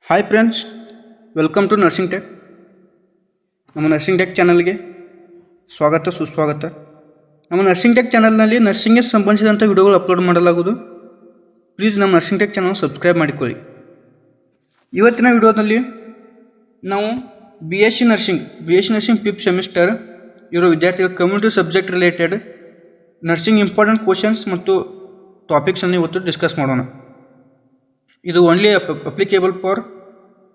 Hi friends, welcome to nursing tech. ನಮ್ಮ nursing tech ಚಾನಲ್ಗೆ ಸ್ವಾಗತ ಸುಸ್ವಾಗತ. ನಮ್ಮ ನರ್ಸಿಂಗ್ ಟೆಕ್ ಚಾನಲ್ನಲ್ಲಿ ನರ್ಸಿಂಗ್ಗೆ ಸಂಬಂಧಿಸಿದಂಥ ವಿಡಿಯೋಗಳು ಅಪ್ಲೋಡ್ ಮಾಡಲಾಗುವುದು. ಪ್ಲೀಸ್ ನಮ್ಮ ನರ್ಸಿಂಗ್ ಟೆಕ್ ಚಾನಲ್ ಸಬ್ಸ್ಕ್ರೈಬ್ ಮಾಡಿಕೊಳ್ಳಿ. ಇವತ್ತಿನ ವಿಡಿಯೋದಲ್ಲಿ ನಾವು B S C nursing fifth semester ಇರೋ ವಿದ್ಯಾರ್ಥಿಗಳ community subject related nursing important questions ಮತ್ತು ಟಾಪಿಕ್ಸನ್ನು ಇವತ್ತು ಡಿಸ್ಕಸ್ ಮಾಡೋಣ. ಇದು only applicable for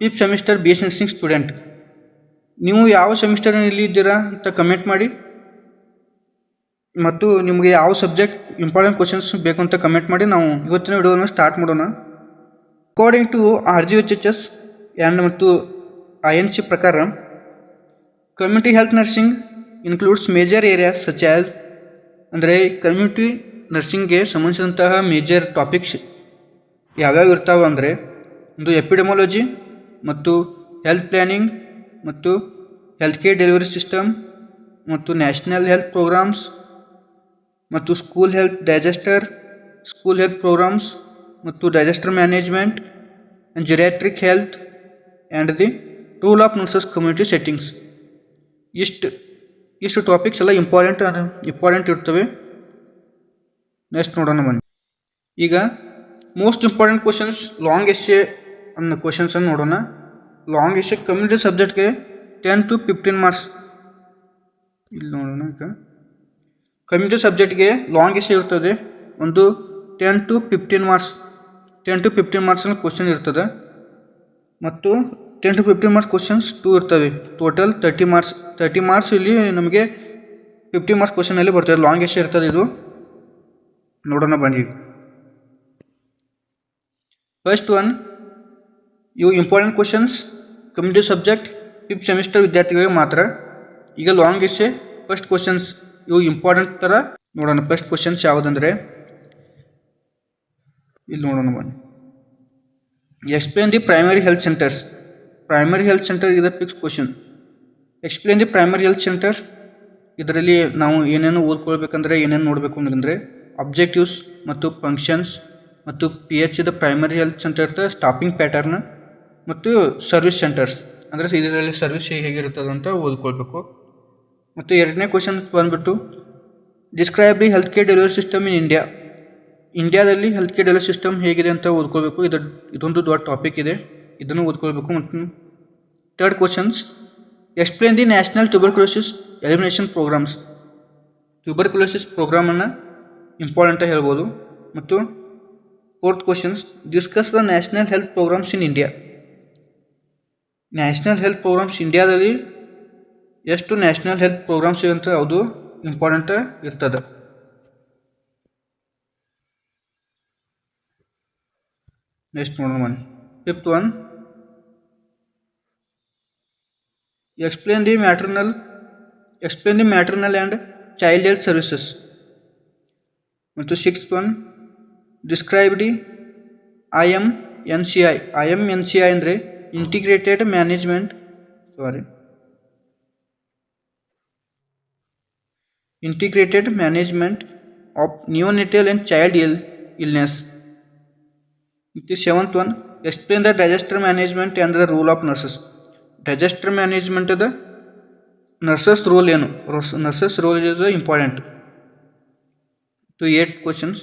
fifth semester B S nursing student. ನೀವು ಯಾವ ಸೆಮಿಸ್ಟರ್ನಲ್ಲಿ ಇದ್ದೀರಾ ಅಂತ ಕಮೆಂಟ್ ಮಾಡಿ, ಮತ್ತು ನಿಮಗೆ ಯಾವ ಸಬ್ಜೆಕ್ಟ್ ಇಂಪಾರ್ಟೆಂಟ್ ಕ್ವಶನ್ಸ್ ಬೇಕು ಅಂತ ಕಮೆಂಟ್ ಮಾಡಿ. ನಾವು ಇವತ್ತಿನ ವಿಡಿಯೋನ ಸ್ಟಾರ್ಟ್ ಮಾಡೋಣ. ಅಕಾರ್ಡಿಂಗ್ ಟು RGHS ಆ್ಯಂಡ್ ಮತ್ತು INC ಪ್ರಕಾರ, community health nursing includes major areas such as, ಅಂದರೆ ಕಮ್ಯುನಿಟಿ ನರ್ಸಿಂಗ್ಗೆ ಸಂಬಂಧಿಸಿದಂತಹ ಮೇಜರ್ ಟಾಪಿಕ್ಸ್ ಯಾವ್ಯಾವ ಇರ್ತಾವೆ ಅಂದರೆ, ಒಂದು ಎಪಿಡೆಮಾಲಜಿ ಮತ್ತು ಹೆಲ್ತ್ ಪ್ಲ್ಯಾನಿಂಗ್ ಮತ್ತು ಹೆಲ್ತ್ ಕೇರ್ ಡೆಲಿವರಿ ಸಿಸ್ಟಮ್ ಮತ್ತು ನ್ಯಾಷನಲ್ ಹೆಲ್ತ್ ಪ್ರೋಗ್ರಾಮ್ಸ್ ಮತ್ತು ಸ್ಕೂಲ್ ಹೆಲ್ತ್ ಪ್ರೋಗ್ರಾಮ್ಸ್ ಮತ್ತು digester management and geriatric health and the rule of nurses community settings. ಇಷ್ಟು ಟಾಪಿಕ್ಸ್ ಎಲ್ಲ ಇಂಪಾರ್ಟೆಂಟ್ ಇರ್ತವೆ. ನೆಕ್ಸ್ಟ್ ನೋಡೋಣ ಬನ್ನಿ. ಈಗ most important questions long essay ಅನ್ನೋ ಕ್ವಶನ್ಸನ್ನು ನೋಡೋಣ. ಲಾಂಗ್ ಎಸ್ಸೆ ಕಮ್ಯುನಿಟಿ ಸಬ್ಜೆಕ್ಟ್ಗೆ 10 to 15 ಮಾರ್ಕ್ಸ್. ಇಲ್ಲಿ ನೋಡೋಣ. ಈಗ ಕಮ್ಯುನಿಟಿ ಸಬ್ಜೆಕ್ಟ್ಗೆ ಲಾಂಗ್ ಎಸ್ಸೆ ಇರ್ತದೆ, ಒಂದು 10 to 15 ಮಾರ್ಕ್ಸ್ ಕ್ವಶನ್ ಇರ್ತದೆ, ಮತ್ತು 10 to 15 ಮಾರ್ಕ್ಸ್ ಕ್ವಶನ್ಸ್ 2 ಇರ್ತವೆ. ಟೋಟಲ್ 30 ಮಾರ್ಕ್ಸ್ ಇಲ್ಲಿ ನಮಗೆ 50 ಮಾರ್ಕ್ಸ್ ಕ್ವಶನಲ್ಲಿ ಬರ್ತದೆ. ಲಾಂಗ್ ಎಸ್ಸೆ ಇರ್ತದೆ ಇದು. ನೋಡೋಣ ಬನ್ನಿ. ಫಸ್ಟ್ ಒನ್, ಇವು important questions community subject fifth semester ವಿದ್ಯಾರ್ಥಿಗಳಿಗೆ ಮಾತ್ರ. ಈಗ ಲಾಂಗ್ ಎಸ್ಸೆ ಫಸ್ಟ್ ಕ್ವಶನ್ಸ್ ಇವು ಇಂಪಾರ್ಟೆಂಟ್ ಥರ ನೋಡೋಣ. ಫಸ್ಟ್ ಕ್ವಶನ್ಸ್ ಯಾವುದಂದರೆ, ಇಲ್ಲಿ ನೋಡೋಣ ಬನ್ನಿ. Explain the primary health centres. Primary health centre ಇದೆ fix question. Explain the primary health centre. ಇದರಲ್ಲಿ ನಾವು ಏನೇನು ಓದ್ಕೊಳ್ಬೇಕಂದ್ರೆ, ಏನೇನು ನೋಡಬೇಕು ಅಂದರೆ, ಅಬ್ಜೆಕ್ಟಿವ್ಸ್ ಮತ್ತು ಫಂಕ್ಷನ್ಸ್ ಮತ್ತು PH ದ ಪ್ರೈಮರಿ ಹೆಲ್ತ್ ಸೆಂಟರ್ದ ಸ್ಟಾಫಿಂಗ್ ಪ್ಯಾಟರ್ನ್ ಮತ್ತು ಸರ್ವಿಸ್ ಸೆಂಟರ್ಸ್, ಅಂದರೆ ಇದರಲ್ಲಿ ಸರ್ವಿಸ್ ಹೇಗಿರ್ತದೆ ಅಂತ ಓದ್ಕೊಳ್ಬೇಕು. ಮತ್ತು ಎರಡನೇ ಕ್ವಶನ್ ಬಂದುಬಿಟ್ಟು, describe the health care delivery system in India. ಇಂಡಿಯಾದಲ್ಲಿ ಹೆಲ್ತ್ ಕೇರ್ ಡೆಲಿವರಿ ಸಿಸ್ಟಮ್ ಹೇಗಿದೆ ಅಂತ ಓದ್ಕೊಳ್ಬೇಕು. ಇದೊಂದು ದೊಡ್ಡ ಟಾಪಿಕ್ ಇದೆ, ಇದನ್ನು ಓದ್ಕೊಳ್ಬೇಕು. ಮತ್ತು third questions, explain the national tuberculosis elimination programmes. Tuberculosis ಪ್ರೋಗ್ರಾಮನ್ನು ಇಂಪಾರ್ಟೆಂಟ್ ಹೇಳ್ಬೋದು. ಮತ್ತು fourth questions, discuss the national health programmes in India. National health programmes ಇಂಡಿಯಾದಲ್ಲಿ ಎಷ್ಟು ನ್ಯಾಷನಲ್ ಹೆಲ್ತ್ ಪ್ರೋಗ್ರಾಮ್ಸ್ ಅಂತ ಅದು ಇಂಪಾರ್ಟೆಂಟ್ ಇರ್ತದೆ. ನೆಕ್ಸ್ಟ್ ನೋಡೋಣ ಬನ್ನಿ. Fifth one, explain the maternal and child health services. ಮತ್ತು sixth one, describe the IMNCI ಅಂದರೆ integrated management of neonatal and child illness. ಮತ್ತು seventh one, explain the disaster management and the role of nurses. Disaster ಮ್ಯಾನೇಜ್ಮೆಂಟದ nurses role ಏನು? Nurses role is important. To 8 questions,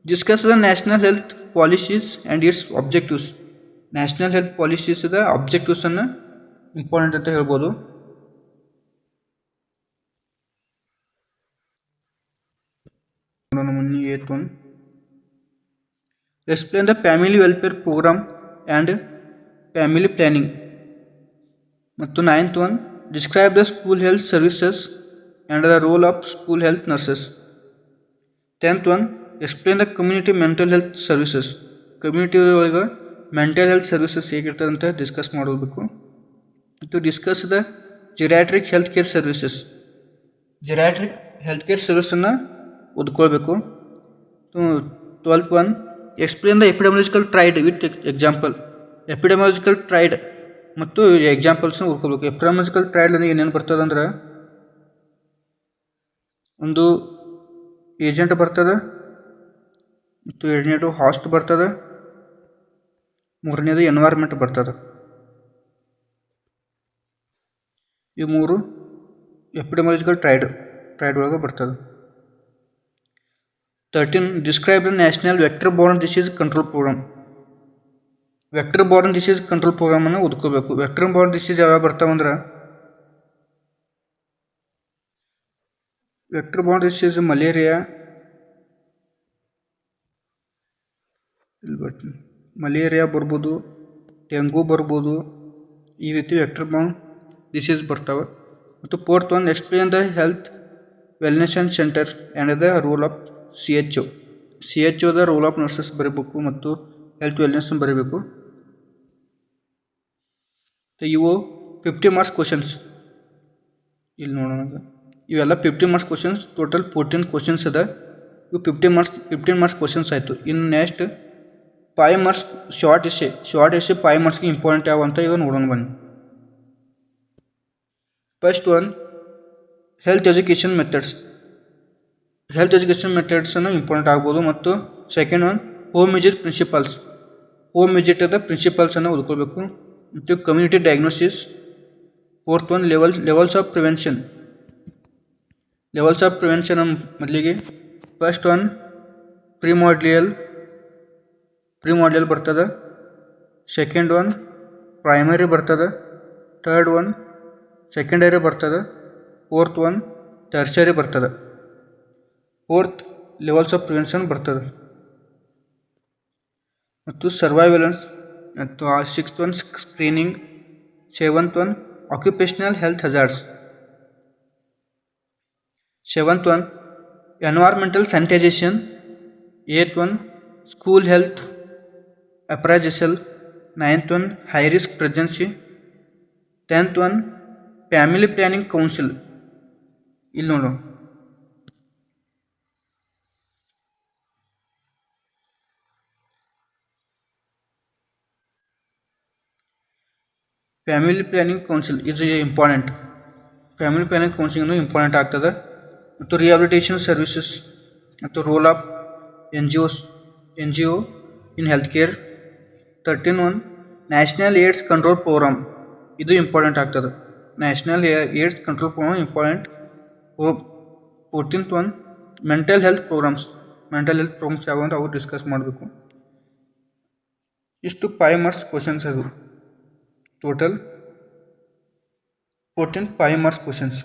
discuss the national health policies and its objectives. National health ಪಾಲಿಸೀಸ್ದ ಆಬ್ಜೆಕ್ಟಿವ್ಸನ್ನು important ಅಂತ ಹೇಳ್ಬೋದು. ನೋಡೋಣ ಮುನ್ನಿ. 8th one, explain the family welfare programme and family planning. ಮತ್ತು 9th one, describe the school health services and the role of school health nurses. 10th one, explain the community mental health services. Community ಒಳಗೆ mental health services ಹೇಗಿರ್ತದೆ ಅಂತ discuss ಮಾಡಬೇಕು. ಮತ್ತು discuss the geriatric health care services. Geriatric health care ಸರ್ವಿಸನ್ನು ಓದ್ಕೊಳ್ಬೇಕು. 12th one, explain the epidemiological triad with example. Epidemiological triad ಮತ್ತು ಎಕ್ಸಾಂಪಲ್ಸ್ನ ಓದ್ಕೊಳ್ಬೇಕು. ಎಪಿಡೆಮಾಲಜಿಕಲ್ tried ಅಂದರೆ ಏನೇನು ಬರ್ತದೆ ಅಂದ್ರೆ, ಒಂದು ಏಜೆಂಟ್ ಬರ್ತದೆ, ಮತ್ತು ಎರಡನೇದು ಹಾಸ್ಟ್ ಬರ್ತದೆ, ಮೂರನೇದು ಎನ್ವೈರ್ಮೆಂಟ್ ಬರ್ತದೆ. ಈ ಮೂರು ಎಪಿಡೆಮಾಲಜಿಕಲ್ ಟ್ರೈಡ್ ಒಳಗೆ ಬರ್ತದೆ. 13 describe the national vector borne disease control programme. Vector borne disease control ಪ್ರೋಗ್ರಾಮನ್ನು ಓದ್ಕೋಬೇಕು. ವೆಕ್ಟರ್ ಬೋರ್ನ್ ಡಿಸೀಸ್ ಯಾವ್ಯಾವ ಬರ್ತಾವಂದ್ರೆ ವೆಕ್ಟರ್ ಬೋರ್ನ್ ಡಿಸೀಸ್ ಮಲೇರಿಯಾ ಬರ್ಬೋದು, ಡೆಂಗು ಬರ್ಬೋದು. ಈ ರೀತಿ ವೆಕ್ಟರ್ ಬೋರ್ನ್ ಡಿಸೀಸ್ ಬರ್ತಾವೆ. ಮತ್ತು 4th one explain the health wellness and centre and the role of CHO the role of nurses ಬರೀಬೇಕು ಮತ್ತು ಹೆಲ್ತ್ ವೆಲ್ನೆಸ್ ಬರೀಬೇಕು. ಇವು 50 ಮಾರ್ಕ್ಸ್ ಕ್ವಶನ್ಸ್. ಇಲ್ಲಿ ನೋಡೋಣ, ಇವೆಲ್ಲ 50 ಮಾರ್ಕ್ಸ್ ಕ್ವಶನ್ಸ್. ಟೋಟಲ್ 14 ಕ್ವಶನ್ಸ್ ಅದ. ಇವು 15 ಮಾರ್ಕ್ಸ್ ಕ್ವಶನ್ಸ್ ಆಯಿತು. ಇನ್ನು ನೆಕ್ಸ್ಟ್ 5 ಮಾರ್ಕ್ಸ್ ಶಾರ್ಟ್ ಎಸ್ಸೆ 5 ಮಾರ್ಕ್ಸ್ಗೆ ಇಂಪಾರ್ಟೆಂಟ್ ಯಾವ ಅಂತ ಈಗ ನೋಡೋಣ ಬನ್ನಿ. First one health education methods. Health education ಮೆಥಡ್ಸನ್ನು ಇಂಪಾರ್ಟೆಂಟ್ ಆಗ್ಬೋದು. ಮತ್ತು second one home visit principles. Home ವಿಸಿಟದ ಪ್ರಿನ್ಸಿಪಲ್ಸನ್ನು ಓದ್ಕೊಳ್ಬೇಕು. ಮತ್ತು community diagnosis. 4th one levels of prevention. Levels of prevention ಮೊದಲಿಗೆ ಫಸ್ಟ್ ಒನ್ ಪ್ರಿಮಾರ್ಡಿಯಲ್ ಬರ್ತದೆ. ಸೆಕೆಂಡ್ ಒನ್ ಪ್ರೈಮರಿ ಬರ್ತದೆ. ಥರ್ಡ್ ಒನ್ ಸೆಕೆಂಡರಿ ಬರ್ತದೆ. 4th ಒನ್ ಟರ್ಷರಿ ಬರ್ತದೆ. 4th ಲೆವೆಲ್ಸ್ ಆಫ್ ಪ್ರಿವೆನ್ಷನ್ ಬರ್ತದೆ. ಮತ್ತು ಸರ್ವೈಲೆನ್ಸ್. ಮತ್ತು 6th one screening. 7th one occupational health hazards. 7th one environmental sanitization. 8th one school health appraisal. 9th one high risk pregnancy. 10th one family planning council. ಇಲ್ಲಿ ನೋಡು, family planning council ಇದು important. Family planning counselling important ಆಗ್ತದೆ. ಮತ್ತು rehabilitation services ಮತ್ತು role of NGO in health care. 13 one national AIDS control programme. ಇದು important ಆಗ್ತದೆ. National AIDS control programme important. 14th one mental health programmes ಯಾವ ಅಂತ ಅವ್ರು discuss ಮಾಡಬೇಕು. ಇಷ್ಟು 5 ಮಾರ್ಕ್ಸ್ ಕ್ವಶನ್ಸ್ ಅದು. Total 5 marks questions.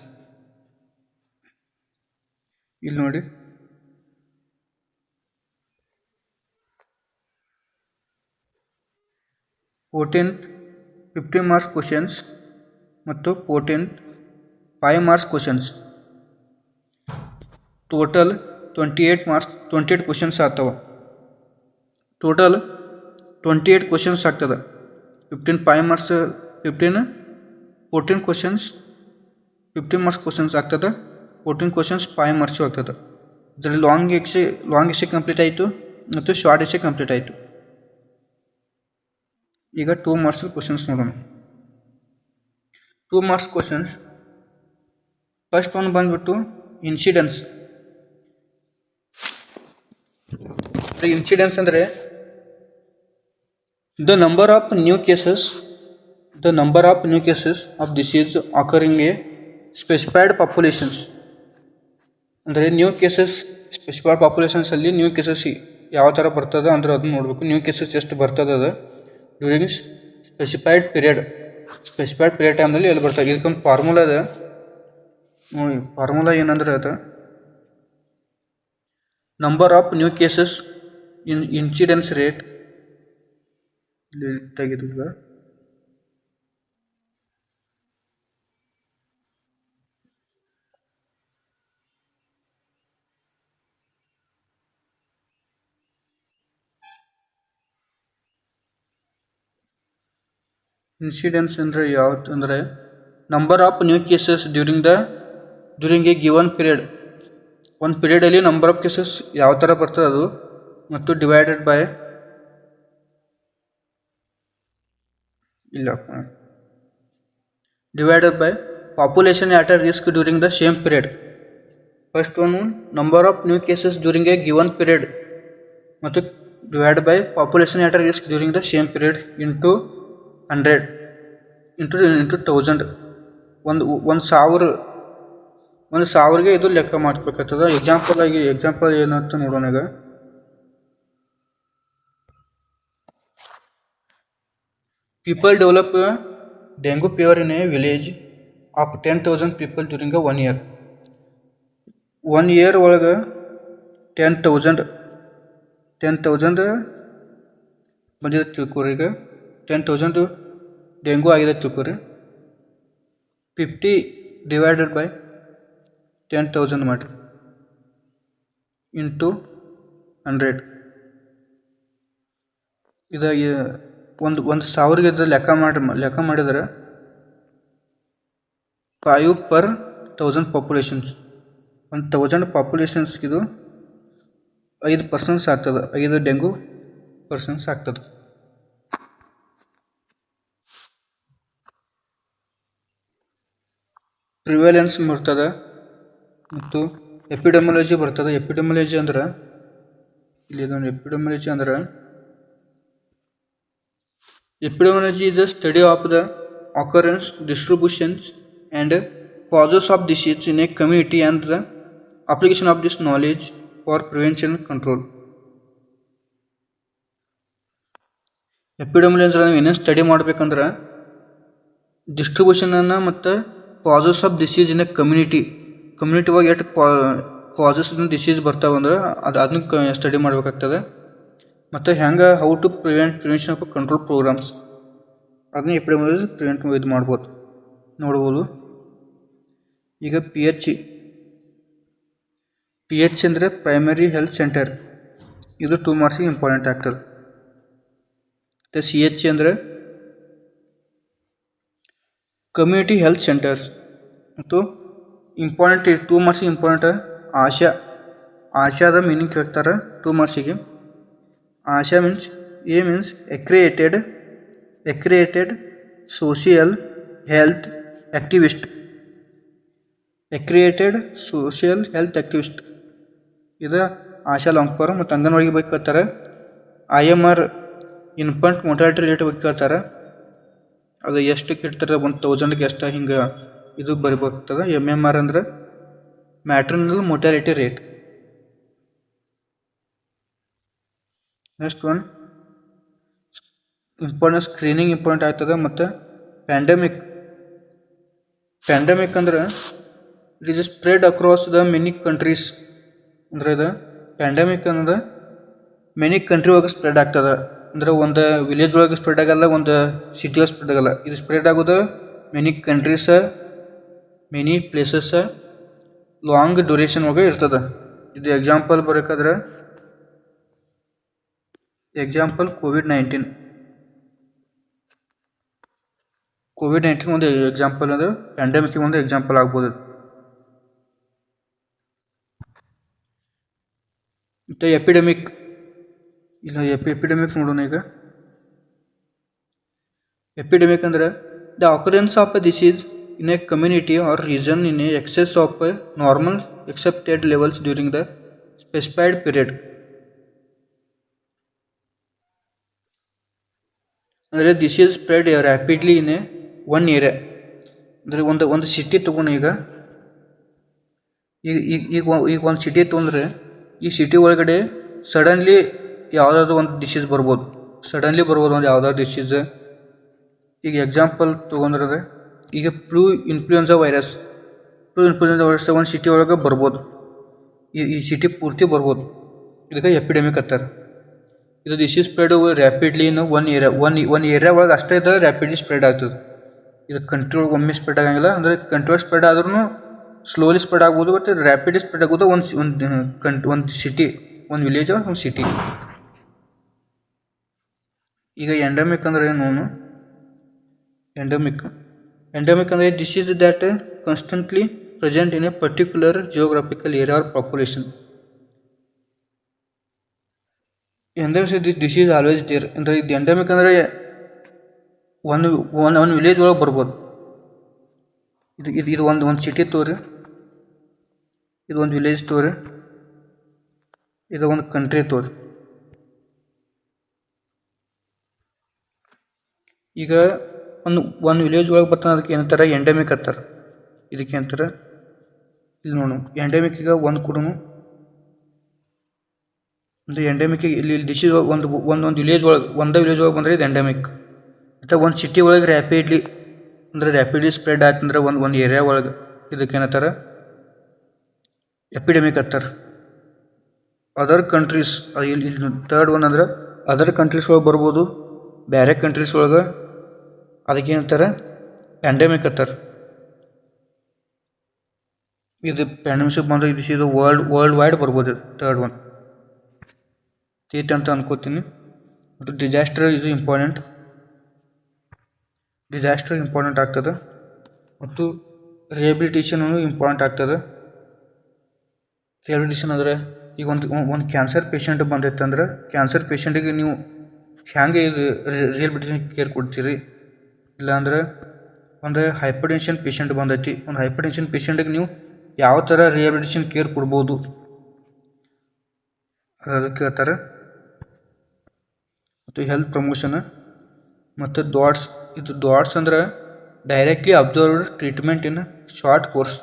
ಇಲ್ಲಿ ನೋಡಿ, ಫೋರ್ಟೀನ್ತ್ 50 ಮಾರ್ಕ್ಸ್ ಕ್ವಶನ್ಸ್ ಮತ್ತು 14th 5 marks questions. Total 28 questions ಆಗ್ತವೆ. ಟೋಟಲ್ 28 ಕ್ವಶನ್ಸ್ ಆಗ್ತದೆ. 15 5 ಮಾರ್ಕ್ಸ್ 14 ಕ್ವಶನ್ಸ್ 50 ಮಾರ್ಕ್ಸ್ ಕ್ವಶನ್ಸ್ ಆಗ್ತದೆ. 14 ಕ್ವಶನ್ಸ್ 5 ಮಾರ್ಕ್ಸು ಆಗ್ತದೆ. ಇದರಲ್ಲಿ ಲಾಂಗ್ ಎಸ್ಸೆ ಕಂಪ್ಲೀಟ್ ಆಯಿತು ಮತ್ತು ಶಾರ್ಟ್ ಎಸ್ಸೆ ಕಂಪ್ಲೀಟ್ ಆಯಿತು. ಈಗ 2 ಮಾರ್ಕ್ಸ್ ಕ್ವಶನ್ಸ್ ನೋಡೋಣ. 2 ಮಾರ್ಕ್ಸ್ ಕ್ವಶನ್ಸ್. ಫಸ್ಟ್ ಒನ್ ಬಂದ್ಬಿಟ್ಟು ಇನ್ಸಿಡೆನ್ಸ್. ಅಂದರೆ the number of new cases of disease occurring a specified populations. ಅಂದರೆ ನ್ಯೂ ಕೇಸಸ್ ಸ್ಪೆಸಿಫೈಡ್ ಪಾಪ್ಯುಲೇಷನ್ಸಲ್ಲಿ ನ್ಯೂ ಕೇಸಸ್ ಯಾವ ಥರ ಬರ್ತದೆ ಅಂದ್ರೆ ಅದನ್ನ ನೋಡಬೇಕು. ನ್ಯೂ ಕೇಸಸ್ ಎಷ್ಟು ಬರ್ತದೆ ಅದು ಡ್ಯೂರಿಂಗ್ ಸ್ಪೆಸಿಫೈಡ್ ಪೀರಿಯಡ್ ಟೈಮ್ನಲ್ಲಿ ಎಲ್ಲಿ ಬರ್ತದೆ. ಇದಕ್ಕೊಂದು ಫಾರ್ಮುಲಾ ಇದೆ ನೋಡಿ. ಫಾರ್ಮುಲಾ ಏನಂದ್ರೆ ಅದು number of new cases incidence rate ತೆಗೆದು ಇನ್ಸಿಡೆನ್ಸ್ ಅಂದರೆ ಯಾವ್ದು ಅಂದರೆ number of new cases during a given period. ಒಂದು ಪೀರಿಯಡಲ್ಲಿ ನಂಬರ್ ಆಫ್ ಕೇಸಸ್ ಯಾವ ಥರ ಬರ್ತದೆ ಅದು, ಮತ್ತು divided by population at a risk during the same period. First one number of new cases during a given period ಮತ್ತು divided by population at risk during the same period into 100 into 1000. ಒಂದು ಸಾವಿರಗೆ ಇದು ಲೆಕ್ಕ ಮಾಡ್ಬೇಕಾಗ್ತದೆ. Example ಏನಂತ ನೋಡೋಣ. ಈಗ people develop a dengue fever in a village of 10,000 people during a 1 year. 1 year ಒಳಗೆ 10,000 ಬಂದಿದೆ ತಿಳ್ಕೊರಿ. ಈಗ 10,000 ಡೆಂಗು ಆಗಿದೆ ತಿಳ್ಕೊರಿ. 50 ಡಿವೈಡೆಡ್ ಬೈ 10,000 ಮಾಡಿ ಇಂಟು 100. ಇದು ಒಂದು ಸಾವಿರಗೆ ಇದು ಲೆಕ್ಕ ಮಾಡಿದರೆ 5 per 1000 ಪಾಪ್ಯುಲೇಷನ್ಸ್. 1000 ಪಾಪ್ಯುಲೇಷನ್ಸ್ಗೆ ಇದು 5% ಆಗ್ತದೆ. 5 ಡೆಂಗು ಪರ್ಸನ್ಸ್ ಆಗ್ತದೆ. ಪ್ರಿವೆಲೆನ್ಸ್ ಬರ್ತದೆ ಮತ್ತು ಎಪಿಡೆಮಾಲಜಿ ಬರ್ತದೆ. ಎಪಿಡೆಮಾಲಜಿ ಅಂದ್ರೆ epidemiology is a study of the occurrence, distributions and causes of disease in a community and the application of this knowledge for prevention and control. ಎಪಿಡೆಮಿಯಾಲಜಿ ನಾವು ಏನೇನು ಸ್ಟಡಿ ಮಾಡ್ಬೇಕಂದ್ರೆ ಡಿಸ್ಟ್ರಿಬ್ಯೂಷನನ್ನು ಮತ್ತು causes of disease in a community ಒಳಗೆ ಎಷ್ಟು causes disease ಬರ್ತಾವಂದ್ರೆ ಅದನ್ನ study ಮಾಡಬೇಕಾಗ್ತದೆ. ಮತ್ತು ಹೆಂಗೆ how to prevention of control programmes ಅದನ್ನ ಎಪಿಡೆಮಿಯಾಲಜಿ ಇದು ನೋಡ್ಬೋದು. ಈಗ ಪಿ ಎಚ್ ಅಂದರೆ ಪ್ರೈಮರಿ ಹೆಲ್ತ್ ಸೆಂಟರ್. ಇದು 2 ಮಾರ್ಕ್ಸಿಗೆ ಇಂಪಾರ್ಟೆಂಟ್ ಆಗ್ತದೆ. ಮತ್ತು ಸಿ ಎಚ್ ಅಂದರೆ ಕಮ್ಯುನಿಟಿ ಹೆಲ್ತ್ ಸೆಂಟರ್ಸ್. ಮತ್ತು ಇಂಪಾರ್ಟೆಂಟ್ 2 ಮಾರ್ಕ್ಸಿಗೆ ಇಂಪಾರ್ಟೆಂಟ್ ಆಶಾದ ಮೀನಿಂಗ್ ಕೇಳ್ತಾರೆ 2 ಮಾರ್ಕ್ಸಿಗೆ. ಆಶಾ means accredited social health activist. ಇದು ಆಶಾ ಲಾಂಗ್ಪರ್. ಮತ್ತು ಅಂಗನವಾಡಿಗೆ ಬಗ್ಗೆ ಕೇಳ್ತಾರೆ. IMR ಇನ್ಫಂಟ್ ಮೊರ್ಟಾಲಿಟಿ ರೇಟ್ ಬಗ್ಗೆ ಕೇಳ್ತಾರೆ. ಅದು ಎಷ್ಟಕ್ಕೆ ಇಡ್ತಾರೆ 1000ಗೆ ಎಷ್ಟು ಹಿಂಗೆ ಇದು ಬರಿಬೇಕಾಗ್ತದೆ. MMR ಅಂದ್ರೆ maternal mortality rate. Next one important screening important ಆಗ್ತದೆ. ಮತ್ತು ಪ್ಯಾಂಡಮಿಕ್ ಅಂದ್ರೆ it is spread across the many countries. ಅಂದರೆ ಇದು ಪ್ಯಾಂಡಮಿಕ್ ಅಂದ್ರೆ ಮೆನಿ ಕಂಟ್ರಿ ಒಳಗೆ ಸ್ಪ್ರೆಡ್ ಆಗ್ತದೆ. ಅಂದರೆ ಒಂದು ವಿಲೇಜ್ ಒಳಗೆ ಸ್ಪ್ರೆಡ್ ಆಗಲ್ಲ, ಒಂದು ಸಿಟಿ ಒಳಗೆ ಸ್ಪ್ರೆಡ್ ಆಗಲ್ಲ. ಇದು ಸ್ಪ್ರೆಡ್ ಆಗೋದು many countries, many places, long duration ಒಳಗೆ ಇರ್ತದೆ. ಇದು ಎಕ್ಸಾಂಪಲ್ ಬರೋಕ್ಕಾದ್ರೆ ಕೋವಿಡ್-19 ಒಂದು ಎಕ್ಸಾಂಪಲ್ ಅಂದರೆ ಪ್ಯಾಂಡಮಿಕ್ ಒಂದು ಎಕ್ಸಾಂಪಲ್ ಆಗ್ಬೋದು. ಮತ್ತು ಎಪಿಡೆಮಿಕ್ ನೋಡೋಣ. ಈಗ ಎಪಿಡೆಮಿಕ್ ಅಂದರೆ the occurrence of a disease in a community or region in a excess of normal accepted levels during the specified period. ಅಂದರೆ disease spread rapidly in a one area. ಅಂದರೆ ಒಂದು city ತಗೊಂಡು ಈಗ ಒಂದು city ತೊಗೊಂಡ್ರೆ ಈ city ಒಳಗಡೆ suddenly ಯಾವುದಾದ್ರು ಒಂದು ಡಿಸೀಸ್ ಬರ್ಬೋದು. ಒಂದು ಯಾವುದಾದ್ರು ಡಿಸೀಸ್. ಈಗ ಎಕ್ಸಾಂಪಲ್ ತೊಗೊಂಡ್ರೆ ಈಗ ಫ್ಲೂ ಇನ್ಫ್ಲೂಯೆನ್ಸಾ ವೈರಸ್ ಒಂದು ಸಿಟಿ ಒಳಗೆ ಬರ್ಬೋದು. ಈ ಸಿಟಿ ಪೂರ್ತಿ ಬರ್ಬೋದು. ಇದಕ್ಕೆ ಎಪಿಡೆಮಿಕ್ ಅಂತಾರೆ. ಇದು disease spread rapidly in one area ಒಳಗೆ ಅಷ್ಟೇ ಇದು ರ್ಯಾಪಿಡ್ಲಿ ಸ್ಪ್ರೆಡ್ ಆಗ್ತದೆ. ಇದು ಕಂಟ್ರಿ ಒಳಗೆ ಒಮ್ಮೆ ಸ್ಪ್ರೆಡ್ ಆಗಂಗಿಲ್ಲ. ಅಂದರೆ ಕಂಟ್ರಿ ಒಳಗೆ ಸ್ಪ್ರೆಡ್ ಆದ್ರೂ ಸ್ಲೋಲಿ ಸ್ಪ್ರೆಡ್ ಆಗ್ಬೋದು. ಬಟ್ ರ್ಯಾಪಿಡ್ಲಿ ಸ್ಪ್ರೆಡ್ ಆಗೋದು ಒಂದು ಸಿಟಿ, ಒಂದು ವಿಲೇಜ್, ಒಂದು ಸಿಟಿ. ಈಗ ಎಂಡಮಿಕ್ ಅಂದರೆ ಏನು? ಎಂಡಮಿಕ್ ಅಂದರೆ disease that constantly present in a particular geographical area or population. Endemic disease always there. ಅಂದರೆ ಇದು ಎಂಡಮಿಕ್ ಅಂದರೆ ಒಂದು ವಿಲೇಜ್ ಒಳಗೆ ಬರ್ಬೋದು. ಇದು ಒಂದು ಸಿಟಿ ತೋರಿ, ಇದು ಒಂದು ವಿಲೇಜ್ ತೋರಿ, ಇದು ಒಂದು ಕಂಟ್ರಿ ತೋರಿ. ಈಗ ಒಂದು ವಿಲೇಜ್ ಒಳಗೆ ಬರ್ತಾನೆ ಅದಕ್ಕೆ ಏನಂತಾರೆ ಎಂಡೆಮಿಕ್ ಅಂತಾರೆ. ಇದಕ್ಕೆ ಅಂತಾರೆ ಇಲ್ಲಿ ನೋಡು ಎಂಡೆಮಿಕ್. ಈಗ ಒಂದು ಕೂಡ ಅಂದರೆ ಎಂಡೆಮಿಕ್ ಇಲ್ಲಿ ಡಿಸೀಸ್ ಒಂದು ವಿಲೇಜ್ ಒಳಗೆ ವಿಲೇಜ್ ಒಳಗೆ ಬಂದರೆ ಇದು ಎಂಡೆಮಿಕ್. ಅಥವಾ ಒಂದು ಸಿಟಿ ಒಳಗೆ ರ್ಯಾಪಿಡ್ಲಿ ಸ್ಪ್ರೆಡ್ ಆಯ್ತಂದ್ರೆ ಒಂದು ಏರಿಯಾ ಒಳಗೆ ಇದಕ್ಕೆ ಏನತ್ತಾರೆ ಎಪಿಡೆಮಿಕ್ ಅಂತಾರೆ. ಅದರ್ ಕಂಟ್ರೀಸ್ ಇಲ್ಲಿ ಥರ್ಡ್ ಒನ್ ಅಂದ್ರೆ ಅದರ್ ಕಂಟ್ರೀಸ್ ಒಳಗೆ ಬರ್ಬೋದು, ಬೇರೆ ಕಂಟ್ರೀಸ್ ಒಳಗೆ ಅದಕ್ಕೆ ಏನಂತಾರೆ ಪ್ಯಾಂಡಮಿಕ್ ಅಂತಾರೆ. ಇದು ಪ್ಯಾಂಡಮಿಕ್ ಬಂದರೆ ಇದು ವರ್ಲ್ಡ್ ವೈಡ್ ಬರ್ಬೋದು. ಥರ್ಡ್ ಒನ್ ಥೀಟ್ ಅಂತ ಅನ್ಕೋತೀನಿ. ಮತ್ತು ಡಿಸಾಸ್ಟರ್ ಇಂಪಾರ್ಟೆಂಟ್ ಆಗ್ತದೆ. ಮತ್ತು ರಿಹ್ಯಾಬಿಲಿಟೇಷನ್ ಇಂಪಾರ್ಟೆಂಟ್ ಆಗ್ತದೆ. ರಿಹ್ಯಾಬಿಲಿಟೇಷನ್ ಅಂದರೆ ಈಗ ಒಂದು ಕ್ಯಾನ್ಸರ್ ಪೇಷಂಟ್ ಬಂದೈತೆ ಅಂದ್ರೆ ಕ್ಯಾನ್ಸರ್ ಪೇಷಂಟಿಗೆ ನೀವು ಹ್ಯಾಂಗೆ ಇದು ರಿಹ್ಯಾಬಿಲಿಟೇಷನ್ ಕೇರ್ ಕೊಡ್ತೀರಿ? ಇಲ್ಲಾಂದ್ರೆ ಒಂದು ಹೈಪರ್ ಟೆನ್ಷನ್ ಪೇಷಂಟ್ ಬಂದೈತಿ, ಒಂದು ಹೈಪರ್ ಟೆನ್ಷನ್ ಪೇಷಂಟಿಗೆ ನೀವು ಯಾವ ಥರ ರಿಹ್ಯಾಬಿಲಿಟೇಷನ್ ಕೇರ್ ಕೊಡ್ಬೋದು ಅದಕ್ಕೆ ಹೇಳ್ತಾರೆ. ಮತ್ತು ಹೆಲ್ತ್ ಪ್ರಮೋಷನ್ ಮತ್ತು ಡಾಟ್ಸ್ ಅಂದ್ರೆ directly observed treatment in short course.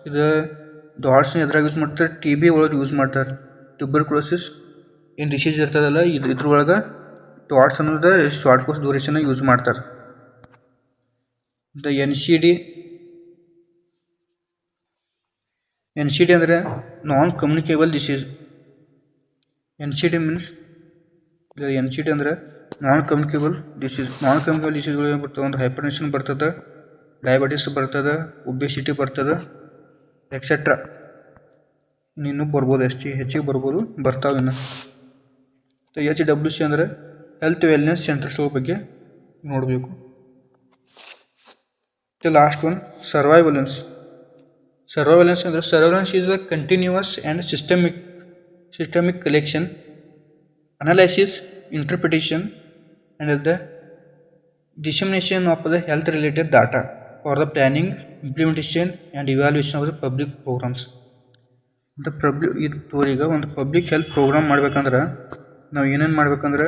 ಇದು ಡಾಟ್ಸ್ನ ಎದ್ರಾಗ ಯೂಸ್ ಮಾಡ್ತಾರೆ? TB ಒಳಗೆ ಯೂಸ್ ಮಾಡ್ತಾರೆ. ಟ್ಯೂಬರ್ಕ್ಯುಲೋಸಿಸ್ ಏನು ಡಿಸೀಸ್ ಇರ್ತದಲ್ಲ ಇದ್ರೊಳಗೆ ಡಾಟ್ಸ್ ಅನ್ನೋದು ಶಾರ್ಟ್ ಕೋರ್ಸ್ ಡ್ಯೂರೇಷನ್ ಯೂಸ್ ಮಾಡ್ತಾರೆ. ಮತ್ತು NCD ಅಂದರೆ ನಾನ್ ಕಮ್ಯುನಿಕೇಬಲ್ ಡಿಸೀಸ್. NCD ಅಂದರೆ ನಾನ್ ಕಮ್ಯುನಿಕೇಬಲ್ ಡಿಸೀಸ್ಗಳು ಏನು ಬರ್ತವೆ? ಒಂದು ಹೈಪರ್ ಟೆನ್ಷನ್ ಬರ್ತದೆ, ಡಯಾಬಿಟಿಸ್ ಬರ್ತದೆ, ಒಬೆಸಿಟಿ ಬರ್ತದೆ, ಎಕ್ಸೆಟ್ರಾ. ಇನ್ನೂ ಬರ್ಬೋದು, ಹೆಚ್ಚಿಗೆ ಬರ್ಬೋದು, ಬರ್ತಾವೆ ಇನ್ನು. HWC ಅಂದರೆ ಹೆಲ್ತ್ ವೆಲ್ನೆಸ್ ಸೆಂಟರ್ಸ್ಗಳ ಬಗ್ಗೆ ನೋಡಬೇಕು. Last one surveillance is a continuous and systemic collection, analysis, interpretation and the dissemination of the health related data for the planning, implementation and evaluation of the public programs. ಈಗ ಒಂದು public health program ಮಾಡ್ಬೇಕಂದ್ರೆ ನಾವು ಏನೇನು ಮಾಡ್ಬೇಕಂದ್ರೆ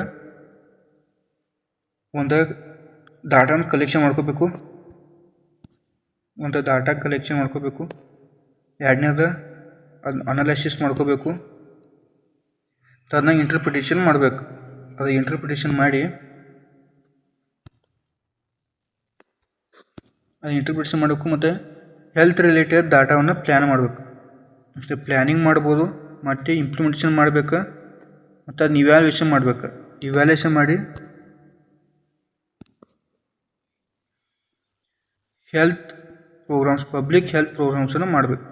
ಒಂದು ಡಾಟಾನ collection ಮಾಡ್ಕೋಬೇಕು, ಎರಡನೇದು analysis ಮಾಡ್ಕೋಬೇಕು, ಅದನ್ನ ಇಂಟರ್ಪ್ರಿಟೇಷನ್ ಮಾಡಬೇಕು. ಅದು ಇಂಟರ್ಪ್ರಿಟೇಷನ್ ಮಾಡಬೇಕು ಮತ್ತು ಹೆಲ್ತ್ ರಿಲೇಟೆಡ್ ಡಾಟಾವನ್ನು ಪ್ಲ್ಯಾನ್ ಮಾಡಬೇಕು. ಮತ್ತು ಪ್ಲ್ಯಾನಿಂಗ್ ಮಾಡ್ಬೋದು, ಮತ್ತು ಇಂಪ್ಲಿಮೆಂಟೇಷನ್ ಮಾಡಬೇಕು, ಮತ್ತು ಅದನ್ನ ಇವ್ಯಾಲ್ಯೂಯೇಷನ್ ಮಾಡಬೇಕು. ಮಾಡಿ ಪಬ್ಲಿಕ್ ಹೆಲ್ತ್ ಪ್ರೋಗ್ರಾಮ್ಸನ್ನು ಮಾಡಬೇಕು.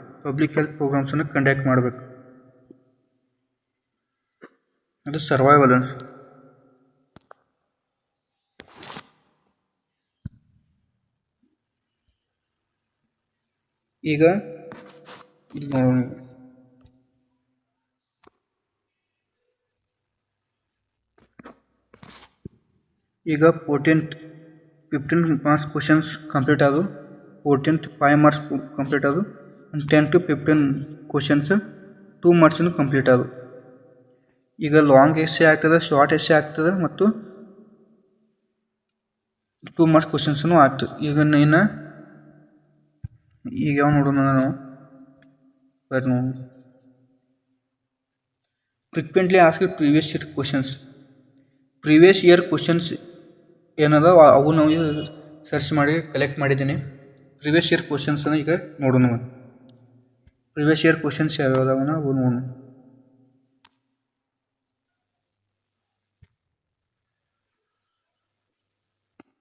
ಕಂಡಕ್ಟ್ ಮಾಡಬೇಕು. ಅದು ಸರ್ವೈಲೆನ್ಸ್. ಈಗ ಇಲ್ಲಿ ನೋಡೋಣ. ಈಗ 15 ಮಾರ್ಕ್ಸ್ ಕ್ವಶನ್ಸ್ ಕಂಪ್ಲೀಟ್ ಆದವು. 5 ಮಾರ್ಕ್ಸ್ ಕಂಪ್ಲೀಟ್ ಆದವು. 10 to 15 ಕ್ವಶನ್ಸ್ 2 ಮಾರ್ಕ್ಸಿನ ಕಂಪ್ಲೀಟ್ ಆದವು. ಈಗ ಲಾಂಗ್ ಎಸ್ಸೆ ಆಗ್ತದೆ, ಶಾರ್ಟ್ ಎಸ್ಸೆ ಆಗ್ತದೆ, ಮತ್ತು 2 ಮಾರ್ಕ್ಸ್ ಕ್ವಶನ್ಸೂ ಆಗ್ತದೆ. ಈಗ ಯಾವ ನೋಡೋಣ ನಾವು frequently asked previous year questions ಏನದ ಅವು ನಾವು ಸರ್ಚ್ ಮಾಡಿ ಕಲೆಕ್ಟ್ ಮಾಡಿದ್ದೀನಿ. ಪ್ರೀವಿಯಸ್ ಇಯರ್ ಕ್ವಶನ್ಸನ್ನು ಈಗ ನೋಡೋಣ. ಪ್ರೀವಿಯಸ್ ಇಯರ್ ಕ್ವಶನ್ಸ್ ಯಾವ್ಯಾವದವನ್ನ ಅವು ನೋಡೋಣ.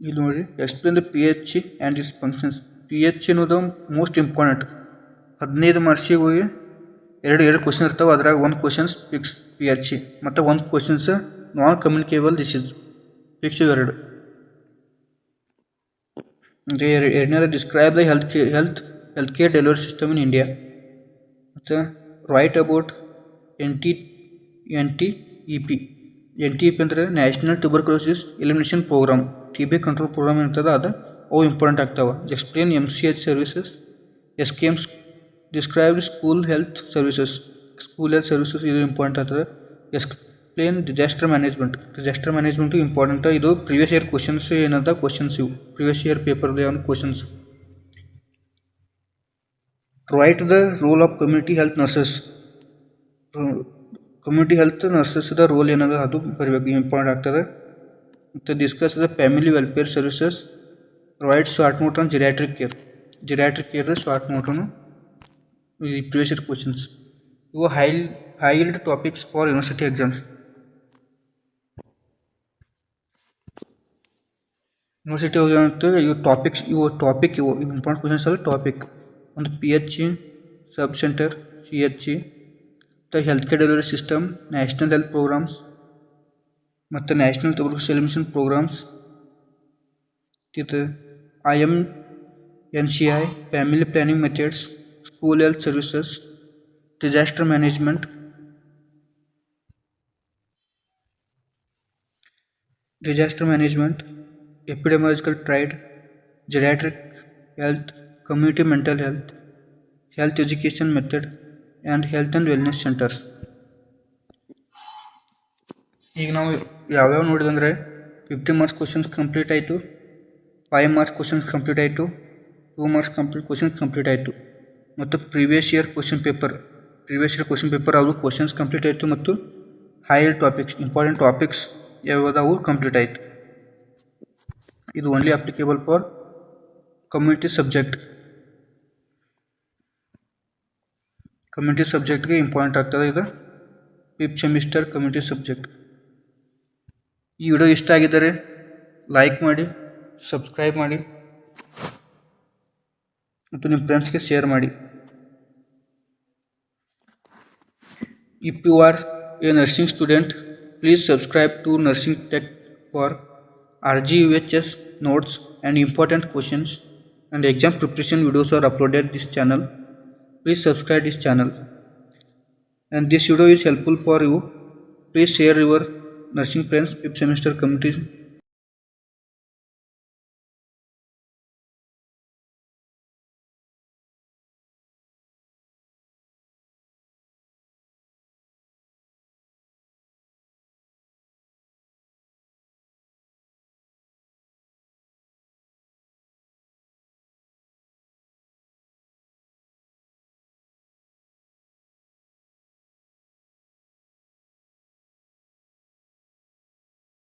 ಇಲ್ಲಿ ನೋಡಿ, explain the pH and it's functions. pH ಅನ್ನೋದು ಮೋಸ್ಟ್ ಇಂಪಾರ್ಟೆಂಟ್. 15 ಮಾರ್ಕ್ಸಿಗೆ ಹೋಗಿ ಎರಡು ಕ್ವಶನ್ ಇರ್ತಾವೆ. ಅದ್ರಾಗ ಒಂದು ಕ್ವಶನ್ಸ್ ಫಿಕ್ಸ್ pH ಮತ್ತು ಒಂದು questions non communicable disease fix. ಎರಡು ಎರಡನೇದು describe the health care delivery system in India. ಮತ್ತು ರೈಟ್ ಅಬೌಟ್ NTEP ಅಂದರೆ national tuberculosis elimination programme. TB control programme ಇರ್ತದೆ, ಅದು ಅವು ಇಂಪಾರ್ಟೆಂಟ್ ಆಗ್ತಾವೆ. Explain MCH services. SKMs describe school health services. ಇದು important ಆಗ್ತದೆ. explain disaster management. Disaster management important. ಇದು previous year questions ಏನಂತ ಕ್ವಶನ್ಸ್ ಇವು previous year paper questions. Write the role of community health nurses. Community health ನರ್ಸಸ್ದ role ಏನದ ಅದು ಬರಬೇಕು, important ಆಗ್ತದೆ. ಮತ್ತು discuss the family welfare services. Provide short note on geriatric care. Geriatric ಕೇರ್ದ short ನೋಟನ್ನು ಈ ಪ್ರಿವಿಯಸ್ ಇಯರ್ ಕ್ವಶನ್ಸ್ ಇವು high yield topics for university exams. University ಇವು ಟಾಪಿಕ್ಸ್ ಇವು ಇಂಪಾರ್ಟೆಂಟ್ ಕ್ವಶನ್ಸ್ ಅಲ್ಲ ಟಾಪಿಕ್. ಒಂದು PHC ಸಬ್ ಸೆಂಟರ್, CHC, ಮತ್ತು health care delivery system, national health programmes ಮತ್ತು ನ್ಯಾಷನಲ್ ಟ್ಯೂಬರ್ಕ್ಯುಲೋಸಿಸ್ ಮಿಷನ್ ಪ್ರೋಗ್ರಾಮ್ಸ್, ಇದು IMNCI, family planning methods, school health services, disaster management, epidemiological triad, geriatric health, community mental health, health education method and health and wellness centres. ಈಗ ನಾವು ಯಾವ್ಯಾವ ನೋಡಿದಂದರೆ 50 marks questions complete ಆಯಿತು, 5 marks questions complete ಆಯಿತು, 2 marks questions complete ಆಯಿತು, ಮತ್ತು previous year question paper ಅದು questions complete ಆಯಿತು, ಮತ್ತು ಹೈಯರ್ ಟಾಪಿಕ್ಸ್ ಇಂಪಾರ್ಟೆಂಟ್ ಟಾಪಿಕ್ಸ್ ಯಾವುದಾವು ಕಂಪ್ಲೀಟ್ ಆಯಿತು. ಇದು ಓನ್ಲಿ ಅಪ್ಲಿಕೇಬಲ್ ಫಾರ್ ಕಮ್ಯುನಿಟಿ ಸಬ್ಜೆಕ್ಟ್ಗೆ ಇಂಪಾರ್ಟೆಂಟ್ ಆಗ್ತದೆ. ಇದು 5th ಸೆಮಿಸ್ಟರ್ ಕಮ್ಯುನಿಟಿ ಸಬ್ಜೆಕ್ಟ್. ಈ ವಿಡಿಯೋ ಇಷ್ಟ ಆಗಿದ್ದರೆ ಲೈಕ್ ಮಾಡಿ, ಸಬ್ಸ್ಕ್ರೈಬ್ ಮಾಡಿ ಮತ್ತು ನಿಮ್ಮ ಫ್ರೆಂಡ್ಸ್ಗೆ ಶೇರ್ ಮಾಡಿ. If you are a nursing student, please subscribe to Nursing Tech for RGUHS notes and important questions and exam preparation videos are uploaded this channel. Please subscribe this channel. And this video is helpful for you. Please share your nursing friends 5th semester community